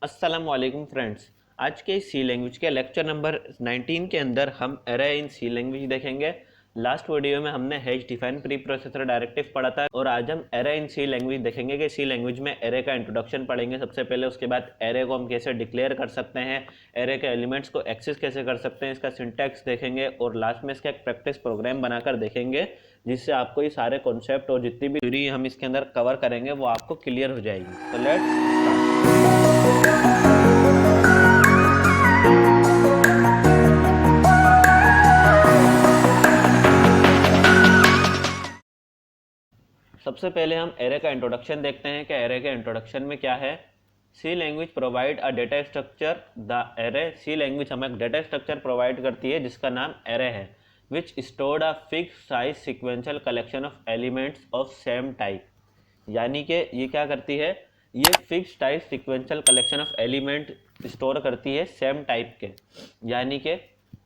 अस्सलाम वालेकुम फ्रेंड्स। आज के सी लैंग्वेज के लेक्चर नंबर 19 के अंदर हम एरे इन सी लैंग्वेज देखेंगे। लास्ट वीडियो में हमने hash define pre processor directive पढ़ा था और आज हम एरे इन सी लैंग्वेज देखेंगे कि सी लैंग्वेज में एरे का इंट्रोडक्शन पढ़ेंगे सबसे पहले। उसके बाद एरे को हम कैसे डिक्लेयर कर सकते हैं, एरे के एलिमेंट्स को एक्सेस कैसे कर सकते हैं, इसका सिंटैक्स देखेंगे और लास्ट में इसका एक प्रैक्टिस प्रोग्राम बनाकर देखेंगे जिससे आपको ये सारे कॉन्सेप्ट और जितनी भी थ्योरी हम इसके अंदर कवर करेंगे वो आपको क्लियर हो जाएगी। तो लेट्स स्टार्ट। सबसे पहले हम एरे का इंट्रोडक्शन देखते हैं कि एरे के इंट्रोडक्शन में क्या है। C language provide a data structure the array. C language हमें एक डेटा स्ट्रक्चर प्रोवाइड करती है जिसका नाम एरे है, which stored a fix size sequential collection of elements of same type. यानी कि ये क्या करती है, ये fix type sequential collection of element store करती है सेम टाइप के। यानी कि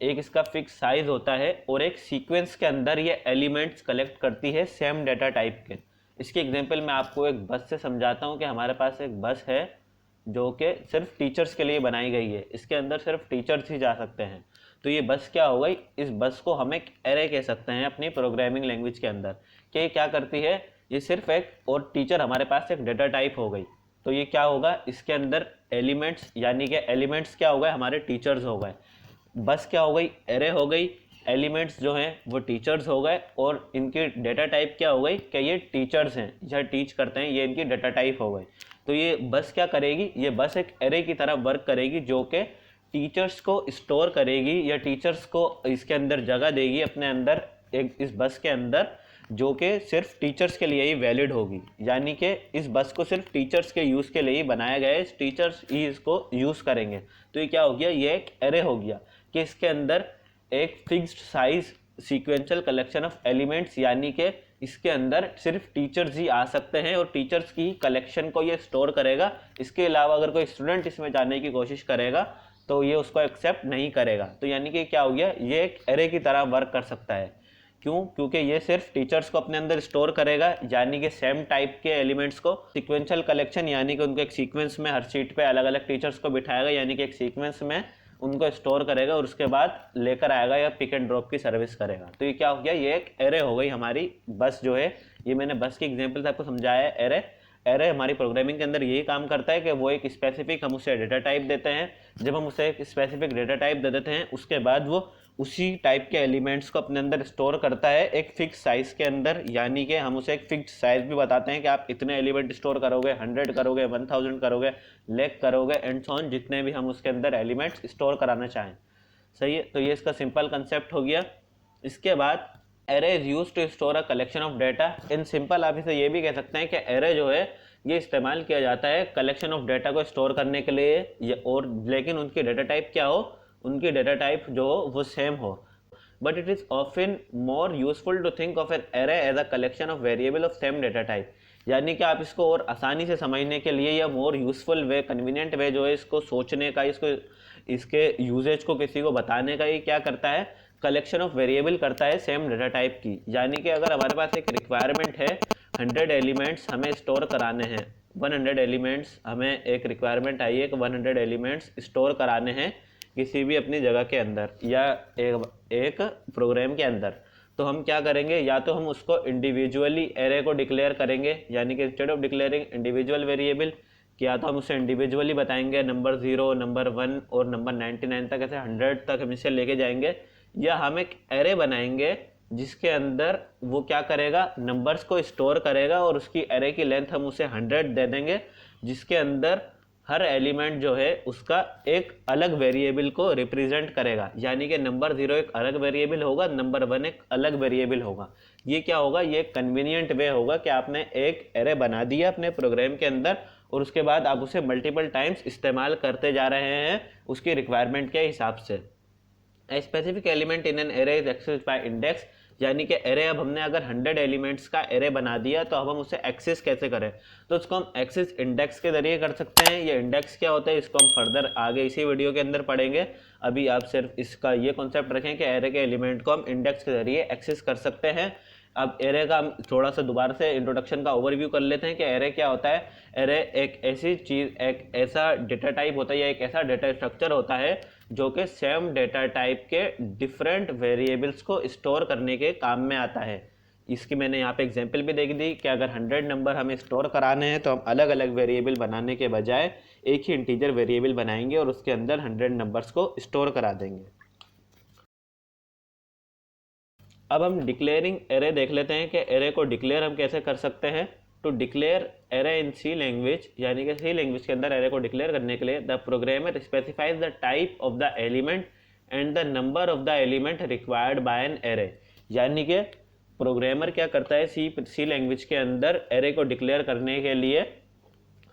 एक इसका फिक्स साइज होता है और एक सीक्वेंस के अंदर ये एलिमेंट्स कलेक्ट करती है सेम डेटा टाइप के। इसकी एग्जांपल मैं आपको एक बस से समझाता हूँ कि हमारे पास एक बस है जो कि सिर्फ टीचर्स के लिए बनाई गई है, इसके अंदर सिर्फ टीचर्स ही जा सकते हैं। तो ये बस क्या हो गई, इस बस को हम एक एरे कह सकते हैं अपनी प्रोग्रामिंग लैंग्वेज के अंदर कि ये क्या करती है, ये सिर्फ एक और टीचर हमारे पास एक डेटा टाइप हो गई। तो ये क्या होगा, इसके अंदर एलिमेंट्स यानी कि एलिमेंट्स क्या हो गए, हमारे टीचर्स हो गए। बस क्या हो गई, एरे हो गई, एलिमेंट्स जो हैं वो टीचर्स हो गए और इनकी डेटा टाइप क्या हो गई कि ये टीचर्स हैं या टीच करते हैं, ये इनकी डेटा टाइप हो गई। तो ये बस क्या करेगी, ये बस एक एरे की तरह वर्क करेगी जो कि टीचर्स को स्टोर करेगी या टीचर्स को इसके अंदर जगह देगी अपने अंदर, एक इस बस के अंदर, जो कि सिर्फ टीचर्स के लिए ही वैलिड होगी। यानी कि इस बस को सिर्फ टीचर्स के यूज़ के लिए ही बनाया गया है, टीचर्स ही इसको यूज़ करेंगे। तो ये क्या हो गया, ये एक एरे हो गया कि इसके अंदर एक fixed size sequential collection of elements, यानी कि इसके अंदर सिर्फ टीचर्स ही आ सकते हैं और टीचर्स की कलेक्शन को ये स्टोर करेगा। इसके अलावा अगर कोई स्टूडेंट इसमें जाने की कोशिश करेगा तो ये उसको एक्सेप्ट नहीं करेगा। तो यानी कि क्या हो गया, ये एक एरे की तरह वर्क कर सकता है। क्यों, क्योंकि ये सिर्फ टीचर्स को अपने अंदर स्टोर करेगा, यानी कि सेम टाइप के एलिमेंट्स को। सीक्वेंशियल कलेक्शन यानी कि उनको एक सीक्वेंस में हर सीट पे अलग अलग टीचर्स को बिठाएगा, यानी कि एक सीक्वेंस में उनको स्टोर करेगा और उसके बाद लेकर आएगा या पिक एंड ड्रॉप की सर्विस करेगा। तो ये क्या हो गया, ये एक एरे हो गई हमारी बस जो है। ये मैंने बस की एग्जांपल से आपको समझाया है। एरे एरे हमारी प्रोग्रामिंग के अंदर यही काम करता है कि वो एक स्पेसिफिक, हम उसे डेटा टाइप देते हैं। जब हम उसे एक स्पेसिफिक डेटा टाइप दे देते हैं उसके बाद वो उसी टाइप के एलिमेंट्स को अपने अंदर स्टोर करता है एक फिक्स साइज के अंदर। यानी कि हम उसे एक फिक्स साइज भी बताते हैं कि आप इतने एलिमेंट स्टोर करोगे, 100 करोगे, 1000 करोगे, लेक करोगे एंड सो ऑन, जितने भी हम उसके अंदर एलिमेंट्स स्टोर कराना चाहें। सही है, तो ये इसका सिंपल कंसेप्ट हो गया। इसके बाद array is use to store a collection of data. In simple आप इसे ये भी कह सकते हैं कि एरे जो है ये इस्तेमाल किया जाता है कलेक्शन ऑफ डेटा को स्टोर करने के लिए, और लेकिन उनकी डेटा टाइप क्या हो, उनकी डेटा टाइप जो हो वो सेम हो। But it is often more useful to think of an array as a collection of variable of same data type. यानी कि आप इसको और आसानी से समझने के लिए या मोर यूजफुल वे, कन्वीनियंट वे जो है इसको सोचने का, इसको इसके यूजेज को किसी को बताने का, ये क्या करता है, कलेक्शन ऑफ वेरिएबल करता है सेम डेटा टाइप की। यानी कि अगर हमारे पास एक रिक्वायरमेंट है 100 एलिमेंट्स हमें स्टोर कराने हैं, 100 एलिमेंट्स, हमें एक रिक्वायरमेंट आई है कि 100 एलिमेंट्स स्टोर कराने हैं किसी भी अपनी जगह के अंदर या एक प्रोग्राम के अंदर। तो हम क्या करेंगे, या तो हम उसको इंडिविजुअली एरे को डिक्लेयर करेंगे, यानी कि instead of declaring individual variable, कि या तो हम उसे इंडिविजुअली बताएंगे नंबर 0, नंबर 1 और नंबर 99 तक, ऐसे 100 तक हम इसे लेके जाएंगे। या हम एक एरे बनाएंगे जिसके अंदर वो क्या करेगा, नंबर्स को स्टोर करेगा और उसकी एरे की लेंथ हम उसे 100 दे देंगे, जिसके अंदर हर एलिमेंट जो है उसका एक अलग वेरिएबल को रिप्रेजेंट करेगा। यानी कि नंबर 0 एक अलग वेरिएबल होगा, नंबर 1 एक अलग वेरिएबल होगा। ये क्या होगा, ये कन्वीनियंट वे होगा कि आपने एक एरे बना दिया अपने प्रोग्राम के अंदर और उसके बाद आप उसे मल्टीपल टाइम्स इस्तेमाल करते जा रहे हैं उसकी रिक्वायरमेंट के हिसाब से। A specific element in an array is accessed by index. यानी कि एरे, अब हमने अगर 100 एलिमेंट्स का एरे बना दिया तो अब हम उसे एक्सेस कैसे करें, तो उसको हम एक्सेस इंडेक्स के जरिए कर सकते हैं। ये इंडेक्स क्या होता है इसको हम फर्दर आगे इसी वीडियो के अंदर पढ़ेंगे। अभी आप सिर्फ इसका ये कॉन्सेप्ट रखें कि एरे के एलिमेंट को हम इंडेक्स के जरिए एक्सेस कर सकते हैं। अब एरे का हम थोड़ा सा दोबारा से इंट्रोडक्शन का ओवरव्यू कर लेते हैं कि एरे क्या होता है। एरे एक ऐसी चीज़, एक ऐसा डेटा टाइप होता है या एक ऐसा डेटा स्ट्रक्चर होता है जो कि सेम डेटा टाइप के डिफरेंट वेरिएबल्स को स्टोर करने के काम में आता है। इसकी मैंने यहाँ पे एग्जांपल भी देख दी कि अगर 100 नंबर हमें स्टोर कराने हैं तो हम अलग अलग वेरिएबल बनाने के बजाय एक ही इंटीजर वेरिएबल बनाएंगे और उसके अंदर 100 नंबर्स को स्टोर करा देंगे। अब हम डिक्लेयरिंग एरे देख लेते हैं कि एरे को डिक्लेयर हम कैसे कर सकते हैं। To declare array in C language, यानी कि सी लैंग्वेज के अंदर एरे को डिक्लेयर करने के लिए the programmer specifies the type of the element and the number of the element required by an array. यानी कि प्रोग्रामर क्या करता है सी लैंग्वेज के अंदर एरे को डिक्लेयर करने के लिए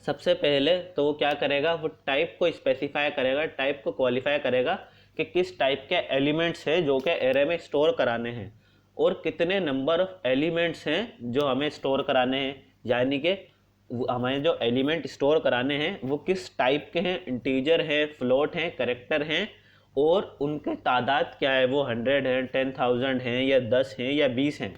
सबसे पहले तो वो क्या करेगा, वो टाइप को स्पेसिफाई करेगा, टाइप को क्वालिफाई करेगा कि किस टाइप के एलिमेंट्स हैं जो कि एरे में स्टोर कराने हैं और कितने नंबर ऑफ एलिमेंट्स हैं जो हमें स्टोर कराने हैं। यानी कि हमें जो एलिमेंट स्टोर कराने हैं वो किस टाइप के हैं, इंटीजर हैं, फ्लोट हैं, कैरेक्टर हैं और उनके तादाद क्या है, वो 100 हैं, 10,000 हैं या 10 हैं या 20 हैं।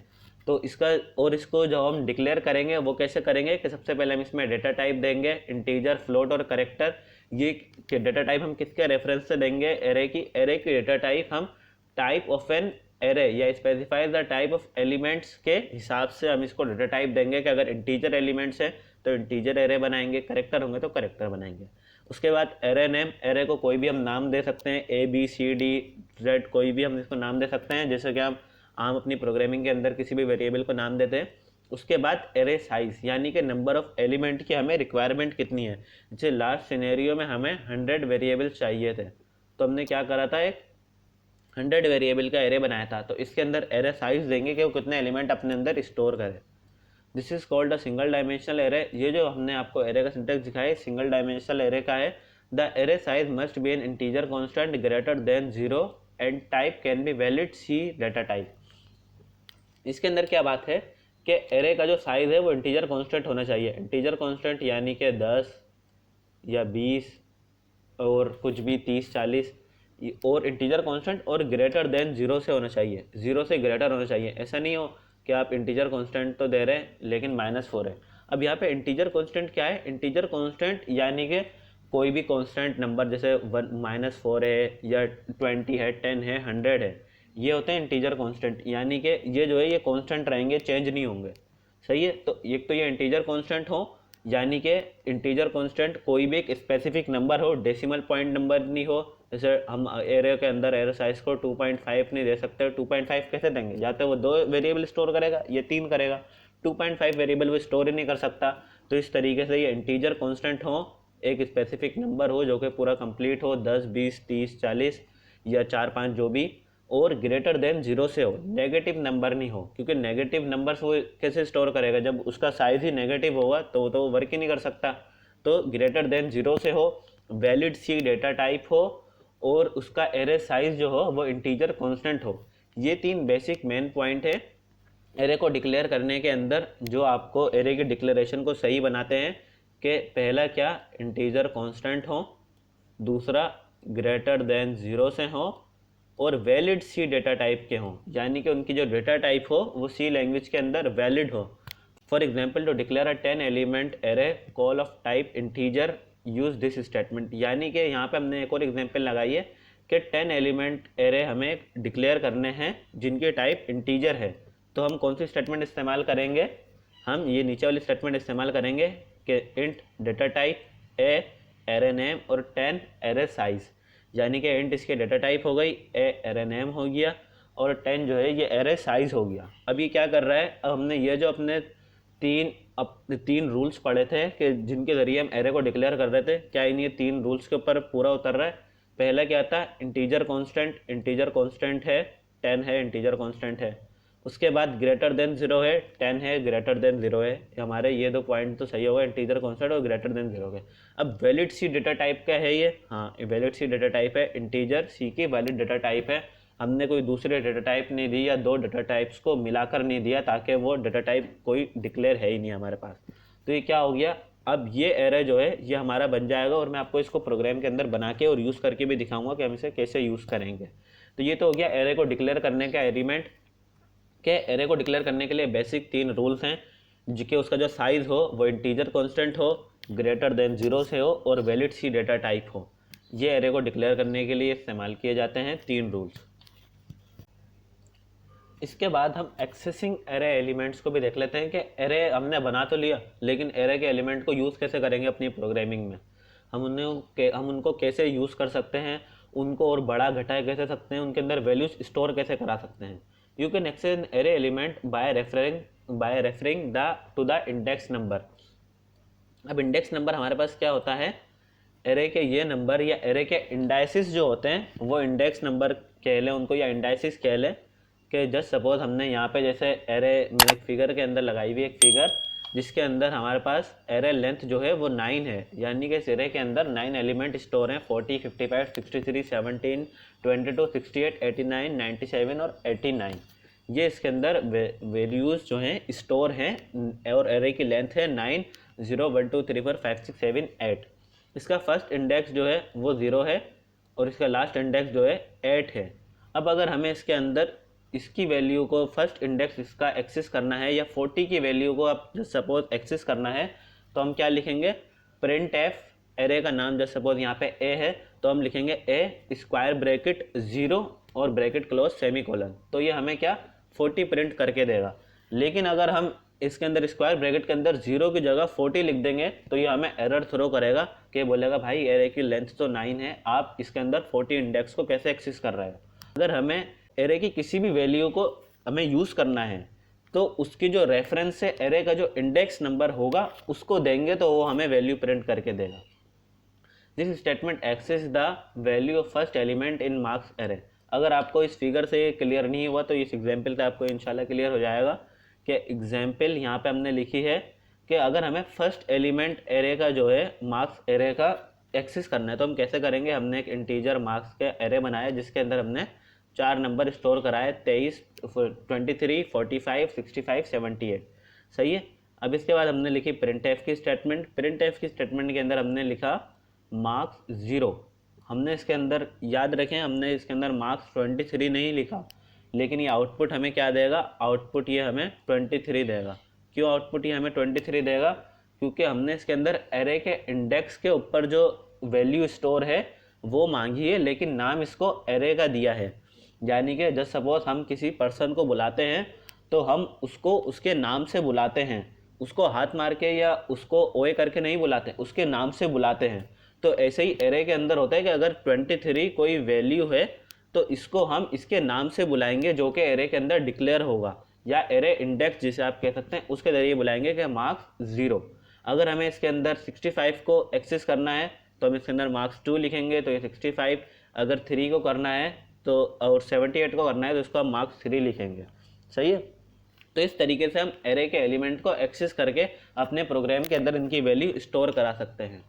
तो इसको जब हम डिक्लेयर करेंगे वो कैसे करेंगे कि सबसे पहले हम इसमें डेटा टाइप देंगे, इंटीजर, फ्लोट और कैरेक्टर। ये डेटा टाइप हम किसके रेफरेंस से देंगे, एरे की डेटा टाइप हम टाइप ऑफ एन एरे या specify the type of elements के हिसाब से हम इसको डेटा टाइप देंगे कि अगर इंटीजर एलिमेंट्स है तो इंटीजर एरे बनाएंगे, करेक्टर होंगे तो करेक्टर बनाएंगे। उसके बाद एरे नेम, एरे को कोई भी हम नाम दे सकते हैं, ABCD कोई भी हम इसको नाम दे सकते हैं, जैसे कि हम आम अपनी प्रोग्रामिंग के अंदर किसी भी वेरिएबल को नाम देते हैं। उसके बाद एरे साइज, यानी कि नंबर ऑफ एलिमेंट की हमें रिक्वायरमेंट कितनी है। जैसे लास्ट सिनेरियो में हमें 100 वेरिएबल्स चाहिए थे तो हमने क्या करा था, एक 100 वेरिएबल का एरे बनाया था। तो इसके अंदर एरे साइज देंगे कि वो कितने एलिमेंट अपने अंदर स्टोर करे। This is called a single dimensional array. ये जो हमने आपको एरे का सिंटेक्स दिखाया है सिंगल डायमेंशनल एरे का है। The array size must be an integer constant greater than 0 and type can be valid C data type. इसके अंदर क्या बात है कि एरे का जो साइज़ है वो इंटीजर कांस्टेंट होना चाहिए। इंटीजर कांस्टेंट यानी कि 10 या 20 और कुछ भी 30, 40 और इंटीजर कांस्टेंट और ग्रेटर देन 0 से होना चाहिए, 0 से ग्रेटर होना चाहिए। ऐसा नहीं हो कि आप इंटीजर कांस्टेंट तो दे रहे हैं लेकिन -4 है। अब यहाँ पे इंटीजर कांस्टेंट क्या है, इंटीजर कांस्टेंट यानी कि कोई भी कांस्टेंट नंबर जैसे -4 है या 20 है, 10 है, 100 है, ये होते हैं इंटीजर कांस्टेंट। यानी कि ये जो है ये कांस्टेंट रहेंगे, चेंज नहीं होंगे। सही है, तो एक तो ये इंटीजर कांस्टेंट हो, यानी कि इंटीजर कांस्टेंट कोई भी एक स्पेसिफिक नंबर हो, डेसिमल पॉइंट नंबर नहीं हो। जैसे हम एरे के अंदर एरे साइज को 2.5 नहीं दे सकते। 2.5 कैसे देंगे, या तो वो 2 वेरिएबल स्टोर करेगा या 3 करेगा। 2.5 वेरिएबल वो स्टोर ही नहीं कर सकता। तो इस तरीके से ये इंटीजर कांस्टेंट हो, एक स्पेसिफिक नंबर हो जो कि पूरा कंप्लीट हो, 10, 20, 30, 40 या 4, 5 जो भी, और ग्रेटर देन 0 से हो, नेगेटिव नंबर नहीं हो। क्योंकि नेगेटिव नंबर्स वो कैसे स्टोर करेगा, जब उसका साइज ही नेगेटिव होगा तो वो वर्क ही नहीं कर सकता। तो ग्रेटर देन 0 से हो, वैलिड सी डेटा टाइप हो और उसका एरे साइज जो हो वो इंटीजर कांस्टेंट हो। ये 3 बेसिक मेन पॉइंट है एरे को डिक्लेयर करने के अंदर, जो आपको एरे की डिक्लेरेशन को सही बनाते हैं। कि पहला क्या, इंटीजर कांस्टेंट हो, दूसरा ग्रेटर देन 0 से हो और वैलिड सी डेटा टाइप के हों, यानी कि उनकी जो डेटा टाइप हो वो सी लैंग्वेज के अंदर वैलिड हो। For example, to declare a 10 element array call of type integer use this statement. यानी कि यहाँ पे हमने एक और एग्जांपल लगाई है कि 10 एलिमेंट एरे हमें डिक्लेयर करने हैं जिनकी टाइप इंटीजर है। तो हम कौन सी स्टेटमेंट इस्तेमाल करेंगे, हम ये नीचे वाली स्टेटमेंट इस्तेमाल करेंगे कि int data type A array name और 10 एरे साइज। यानी कि इंट इसके डेटा टाइप हो गई, ए एरे नेम हो गया और 10 जो है ये एरे साइज हो गया। अब ये क्या कर रहा है, अब हमने ये जो अपने तीन रूल्स पढ़े थे कि जिनके ज़रिए हम एरे को डिक्लेयर कर रहे थे, क्या इन ये 3 रूल्स के ऊपर पूरा उतर रहा है। पहला क्या था, इंटीजर कांस्टेंट है, 10 है, इंटीजर कांस्टेंट है। उसके बाद ग्रेटर देन 0 है, 10 है, ग्रेटर देन 0 है। हमारे ये 2 पॉइंट तो सही हो गए, इंटीजर कांस्टेंट और ग्रेटर देन 0 के। अब वैलिड सी डेटा टाइप का है ये, हाँ वैलिड सी डेटा टाइप है, इंटीजर सी की वैलिड डेटा टाइप है। हमने कोई दूसरे डेटा टाइप नहीं दी या 2 डेटा टाइप्स को मिलाकर नहीं दिया, ताकि वो डेटा टाइप कोई डिक्लेयर है ही नहीं हमारे पास। तो ये क्या हो गया, अब ये एरे जो है ये हमारा बन जाएगा और मैं आपको इसको प्रोग्राम के अंदर बना के और यूज़ करके भी दिखाऊंगा कि हम इसे कैसे यूज़ करेंगे। तो ये तो हो गया एरे को डिक्लेयर करने का एलिमेंट कि एरे को डिक्लेयर करने के लिए बेसिक 3 रूल्स हैं, जिसके उसका जो साइज़ हो वो इंटीजर कांस्टेंट हो, ग्रेटर देन 0 से हो और वैलिड सी डेटा टाइप हो। ये एरे को डिक्लेयर करने के लिए इस्तेमाल किए जाते हैं 3 रूल्स। इसके बाद हम एक्सेसिंग एरे एलिमेंट्स को भी देख लेते हैं कि एरे हमने बना तो लिया, लेकिन एरे के एलिमेंट को यूज़ कैसे करेंगे अपनी प्रोग्रामिंग में, हम उनको कैसे यूज़ कर सकते हैं, उनको और बड़ा घटाए कैसे सकते हैं, उनके अंदर वैल्यूज स्टोर कैसे करा सकते हैं। You can access an array element by referring the to the index number. अब इंडेक्स नंबर हमारे पास क्या होता है, एरे के ये नंबर या एरे के इंडाइसिस जो होते हैं वो इंडेक्स नंबर कह लें उनको, या इंडाइसिस कह लें। कि जस्ट सपोज हमने यहाँ पे जैसे एरे मैंने एक फिगर के अंदर लगाई हुई एक फिगर, जिसके अंदर हमारे पास एरे लेंथ जो है वो 9 है, यानी कि इस एरे के अंदर 9 एलिमेंट स्टोर हैं, 40, 55, 63, 17, 22, 68, 89, 97 और 89। ये इसके अंदर वैल्यूज़ जो हैं स्टोर हैं, और एरे की लेंथ है 9, 0, 1, 2, 3, 4, 5, 6, 7, 8। इसका फर्स्ट इंडेक्स जो है वो 0 है और इसका लास्ट इंडेक्स जो है 8 है। अब अगर हमें इसके अंदर इसकी वैल्यू को फर्स्ट इंडेक्स इसका एक्सेस करना है, या 40 की वैल्यू को आप जस्ट सपोज एक्सेस करना है, तो हम क्या लिखेंगे, प्रिंट एफ, एरे का नाम जस्ट सपोज यहाँ पे ए है, तो हम लिखेंगे ए स्क्वायर ब्रैकेट 0 और ब्रैकेट क्लोज सेमीकोलन। तो ये हमें क्या 40 प्रिंट करके देगा। लेकिन अगर हम इसके अंदर स्क्वायर ब्रैकेट के अंदर 0 की जगह 40 लिख देंगे तो ये हमें एरर थ्रो करेगा, कि बोलेगा भाई एरे की लेंथ तो 9 है, आप इसके अंदर 40 इंडेक्स को कैसे एक्सेस कर रहे हो। अगर हमें एरे की किसी भी वैल्यू को हमें यूज़ करना है तो उसकी जो रेफरेंस से एरे का जो इंडेक्स नंबर होगा उसको देंगे, तो वो हमें वैल्यू प्रिंट करके देगा। This statement access the value of first element in marks array. अगर आपको इस फिगर से क्लियर नहीं हुआ तो इस एग्जाम्पल से आपको इंशाल्लाह क्लियर हो जाएगा कि एग्जाम्पल यहाँ पे हमने लिखी है कि अगर हमें फर्स्ट एलिमेंट एरे का जो है मार्क्स एरे का एक्सेस करना है तो हम कैसे करेंगे। हमने एक इंटीजर मार्क्स का एरे बनाया जिसके अंदर हमने 4 नंबर स्टोर कराए, 23, 23, 45, 65, 78। सही है। अब इसके बाद हमने लिखी प्रिंट एफ की स्टेटमेंट। प्रिंट एफ की स्टेटमेंट के अंदर हमने लिखा मार्क्स 0। हमने इसके अंदर याद रखें, हमने इसके अंदर मार्क्स 23 नहीं लिखा, लेकिन ये आउटपुट हमें क्या देगा, आउटपुट ये हमें 23 देगा। क्यों आउटपुट ये हमें 23 देगा, क्योंकि हमने इसके अंदर एरे के इंडेक्स के ऊपर जो वैल्यू स्टोर है वो मांगी है, लेकिन नाम इसको एरे का दिया है। यानी कि जस्ट सपोज हम किसी पर्सन को बुलाते हैं तो हम उसको उसके नाम से बुलाते हैं, उसको हाथ मार के या उसको ओए करके नहीं बुलाते, उसके नाम से बुलाते हैं। तो ऐसे ही एरे के अंदर होता है कि अगर 23 कोई वैल्यू है तो इसको हम इसके नाम से बुलाएंगे जो कि एरे के अंदर डिक्लेयर होगा, या एरे इंडेक्स जिसे आप कह सकते हैं उसके जरिए बुलाएंगे कि मार्क्स 0। अगर हमें इसके अंदर 65 को एक्सेस करना है तो हम इसके अंदर मार्क्स 2 लिखेंगे, तो ये 65। अगर 3 को करना है तो और 78 को करना है तो इसको हम मार्क्स 3 लिखेंगे। सही है। तो इस तरीके से हम एरे के एलिमेंट को एक्सेस करके अपने प्रोग्राम के अंदर इनकी वैल्यू स्टोर करा सकते हैं।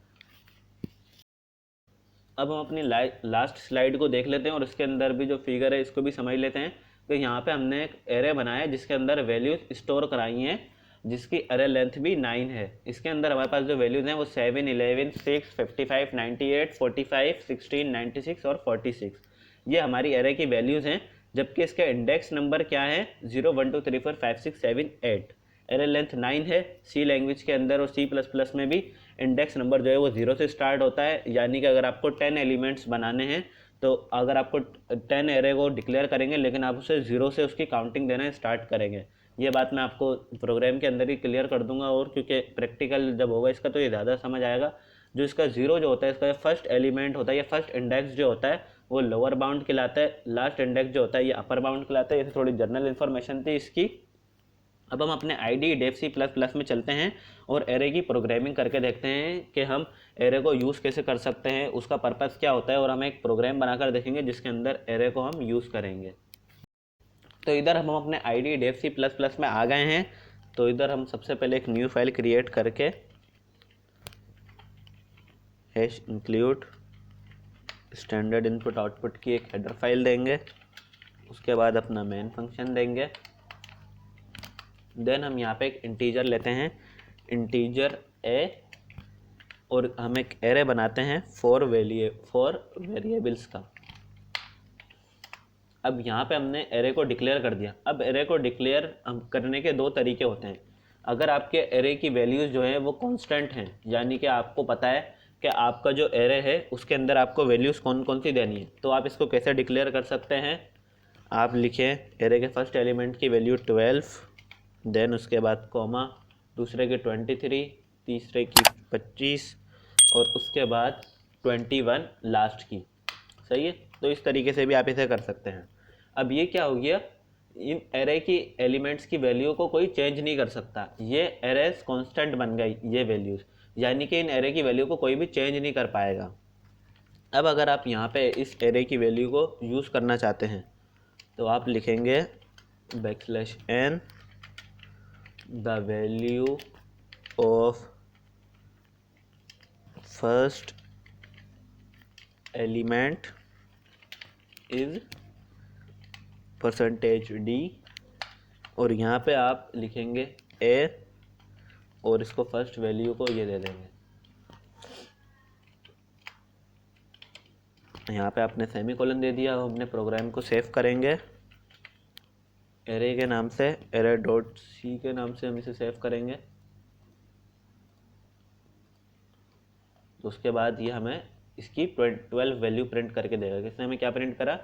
अब हम अपनी लास्ट स्लाइड को देख लेते हैं और इसके अंदर भी जो फिगर है इसको भी समझ लेते हैं। तो यहाँ पे हमने एक एरे बनाया है जिसके अंदर वैल्यूज स्टोर कराई हैं, जिसकी एरे लेंथ भी 9 है। इसके अंदर हमारे पास जो वैल्यूज हैं वो 7, 11, 6, 55, 98, 45, 16, 96 और 46। ये हमारी एरे की वैल्यूज़ हैं, जबकि इसका इंडेक्स नंबर क्या है 0, 1, 2, 3, 4, 5, 6, 7, 8। एरे लेंथ 9 है। सी लैंग्वेज के अंदर और C++ में भी इंडेक्स नंबर जो है वो 0 से स्टार्ट होता है। यानी कि अगर आपको 10 एलिमेंट्स बनाने हैं तो अगर आपको 10 एरे को डिक्लेयर करेंगे, लेकिन आप उसे 0 से उसकी काउंटिंग देना स्टार्ट करेंगे। ये बात मैं आपको प्रोग्राम के अंदर ही क्लियर कर दूंगा, और क्योंकि प्रैक्टिकल जब होगा इसका तो ये ज़्यादा समझ आएगा। जो इसका 0 जो होता है, इसका फर्स्ट एलिमेंट होता है या फर्स्ट इंडेक्स जो होता है वो लोअर बाउंड कहलाता है। लास्ट इंडेक्स जो होता है ये अपर बाउंड कहलाता है। ये थोड़ी जनरल इन्फॉर्मेशन थी इसकी। अब हम अपने ID डेफ C++ में चलते हैं और एरे की प्रोग्रामिंग करके देखते हैं कि हम एरे को यूज़ कैसे कर सकते हैं, उसका पर्पस क्या होता है, और हम एक प्रोग्राम बनाकर देखेंगे जिसके अंदर एरे को हम यूज़ करेंगे। तो इधर हम अपने ID डेफ C++ में आ गए हैं। तो इधर हम सबसे पहले एक न्यू फाइल क्रिएट करके #include स्टैंडर्ड इनपुट आउटपुट की एक हेडर फाइल देंगे। उसके बाद अपना मेन फंक्शन देंगे। देन हम यहाँ पे एक इंटीजर लेते हैं, इंटीजर a, और हम एक एरे बनाते हैं 4 वेरिएबल्स का। अब यहाँ पे हमने एरे को डिक्लेयर कर दिया। अब एरे को डिक्लेयर करने के दो तरीके होते हैं। अगर आपके एरे की वैल्यूज़ जो है वो कांस्टेंट हैं, यानी कि आपको पता है कि आपका जो एरे है उसके अंदर आपको वैल्यूज़ कौन कौन सी देनी है, तो आप इसको कैसे डिक्लेयर कर सकते हैं। आप लिखें एरे के फर्स्ट एलिमेंट की वैल्यू 12, देन उसके बाद कॉमा, दूसरे के 23, तीसरे की 25 और उसके बाद 21 लास्ट की। सही है, तो इस तरीके से भी आप इसे कर सकते हैं। अब ये क्या हो गया, इन एरे की एलिमेंट्स की वैल्यू को कोई चेंज नहीं कर सकता, ये एरेस कांस्टेंट बन गई ये वैल्यूज़, यानी कि इन एरे की वैल्यू को कोई भी चेंज नहीं कर पाएगा। अब अगर आप यहाँ पे इस एरे की वैल्यू को यूज़ करना चाहते हैं तो आप लिखेंगे \n the value of first element is %d और यहाँ पे आप लिखेंगे a और इसको फर्स्ट वैल्यू को ये दे देंगे। यहाँ पे आपने सेमीकोलन दे दिया। हम अपने प्रोग्राम को सेव करेंगे एरे के नाम से, array.c के नाम से हम इसे सेव करेंगे। तो उसके बाद ये हमें इसकी 12 वैल्यू प्रिंट करके देगा। किसने हमें क्या प्रिंट करा,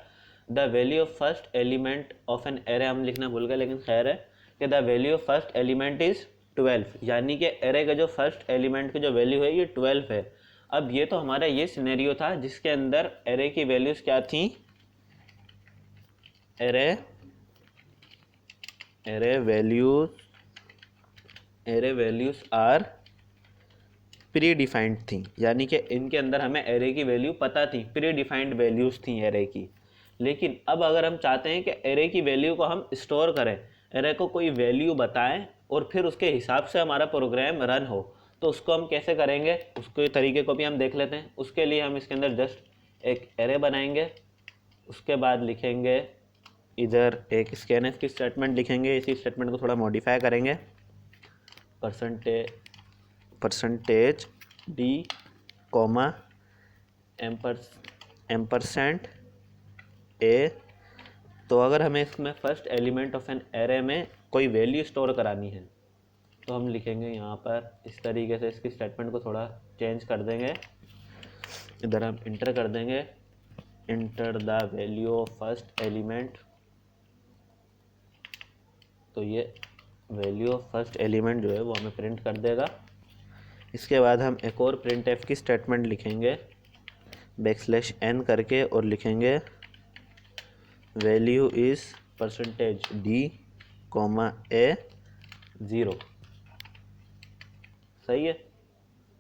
the value of first element of an array, हम लिखना भूल गए लेकिन खैर है कि the value of first element is 12, यानी कि एरे का जो फर्स्ट एलिमेंट की जो वैल्यू है ये 12 है। अब ये तो हमारा ये सिनेरियो था जिसके अंदर एरे की वैल्यूज़ क्या थी, array values are pre defined थी, यानी कि इनके अंदर हमें एरे की वैल्यू पता थी, प्री डिफाइंड वैल्यूज़ थी एरे की। लेकिन अब अगर हम चाहते हैं कि एरे की वैल्यू को हम स्टोर करें, एरे को कोई वैल्यू बताएं और फिर उसके हिसाब से हमारा प्रोग्राम रन हो, तो उसको हम कैसे करेंगे, उसके तरीके को भी हम देख लेते हैं। उसके लिए हम इसके अंदर जस्ट एक एरे बनाएंगे, उसके बाद लिखेंगे इधर एक स्कैनफ की स्टेटमेंट लिखेंगे। इसी स्टेटमेंट को थोड़ा मॉडिफाई करेंगे, percentage d comma ampersand a। तो अगर हमें इसमें first element of an array में कोई वैल्यू स्टोर करानी है तो हम लिखेंगे यहाँ पर इस तरीके से, इसकी स्टेटमेंट को थोड़ा चेंज कर देंगे। इधर हम इंटर कर देंगे, enter the value of first element, तो ये वैल्यू ऑफ फर्स्ट एलिमेंट जो है वो हमें प्रिंट कर देगा। इसके बाद हम एक और printf की स्टेटमेंट लिखेंगे \n करके और लिखेंगे value is %d comma a 0। सही है,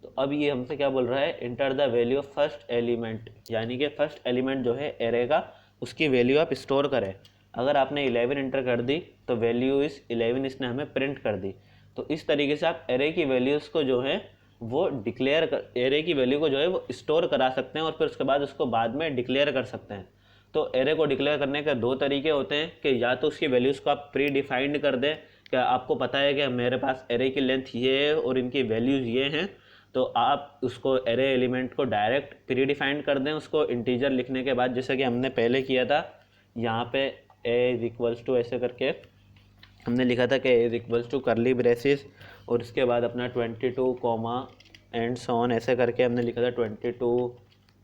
तो अब ये हमसे क्या बोल रहा है, enter the value of first element, यानी कि फर्स्ट एलिमेंट जो है एरे का उसकी वैल्यू आप स्टोर करें। अगर आपने 11 इंटर कर दी तो वैल्यू इज़ 11 इसने हमें प्रिंट कर दी। तो इस तरीके से आप एरे की वैल्यूज़ को जो है वो डिक्लेयर कर, एरे की वैल्यू को जो है वो स्टोर करा सकते हैं और फिर उसके बाद उसको बाद में डिक्लेयर कर सकते हैं। तो एरे को डिक्लेयर करने के दो तरीके होते हैं कि या तो उसकी वैल्यूज़ को आप प्री डिफाइंड कर दें, कि आपको पता है कि मेरे पास एरे की लेंथ ये है और इनकी वैल्यूज़ ये हैं, तो आप उसको एरे एलिमेंट को डायरेक्ट प्री डिफाइंड कर दें उसको इंटीजर लिखने के बाद, जैसे कि हमने पहले किया था। यहाँ पे a ऐसे करके हमने लिखा था कि a करली ब्रेसिस और इसके बाद अपना 22 कॉमा एंड सो ऑन ऐसे करके हमने लिखा था 22,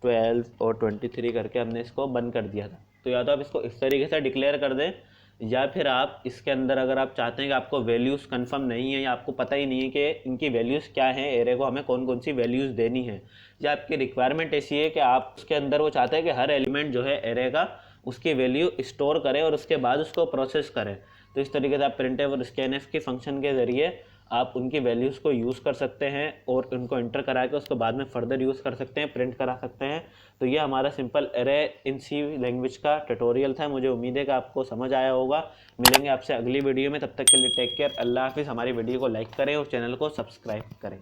12 और 23 करके हमने इसको बंद कर दिया था। तो या तो आप इसको इस तरीके से डिक्लेयर कर दें, या फिर आप इसके अंदर अगर आप चाहते हैं कि आपको वैल्यूज़ कंफर्म नहीं है या आपको पता ही नहीं है कि इनकी वैल्यूज़ क्या हैं, एरे को हमें कौन कौन सी वैल्यूज़ देनी है, या आपकी रिक्वायरमेंट ऐसी है कि आप उसके अंदर वो चाहते हैं कि हर एलिमेंट जो है एरे का उसकी वैल्यू स्टोर करें और उसके बाद उसको प्रोसेस करें, तो इस तरीके से आप printf और scanf की फंक्शन के ज़रिए आप उनकी वैल्यूज़ को यूज़ कर सकते हैं और उनको इंटर करा के उसको बाद में फर्दर यूज़ कर सकते हैं, प्रिंट करा सकते हैं। तो ये हमारा simple array in C language का ट्यूटोरियल था। मुझे उम्मीद है कि आपको समझ आया होगा। मिलेंगे आपसे अगली वीडियो में, तब तक के लिए टेक केयर, अल्लाह हाफिज़। हमारी वीडियो को लाइक करें और चैनल को सब्सक्राइब करें।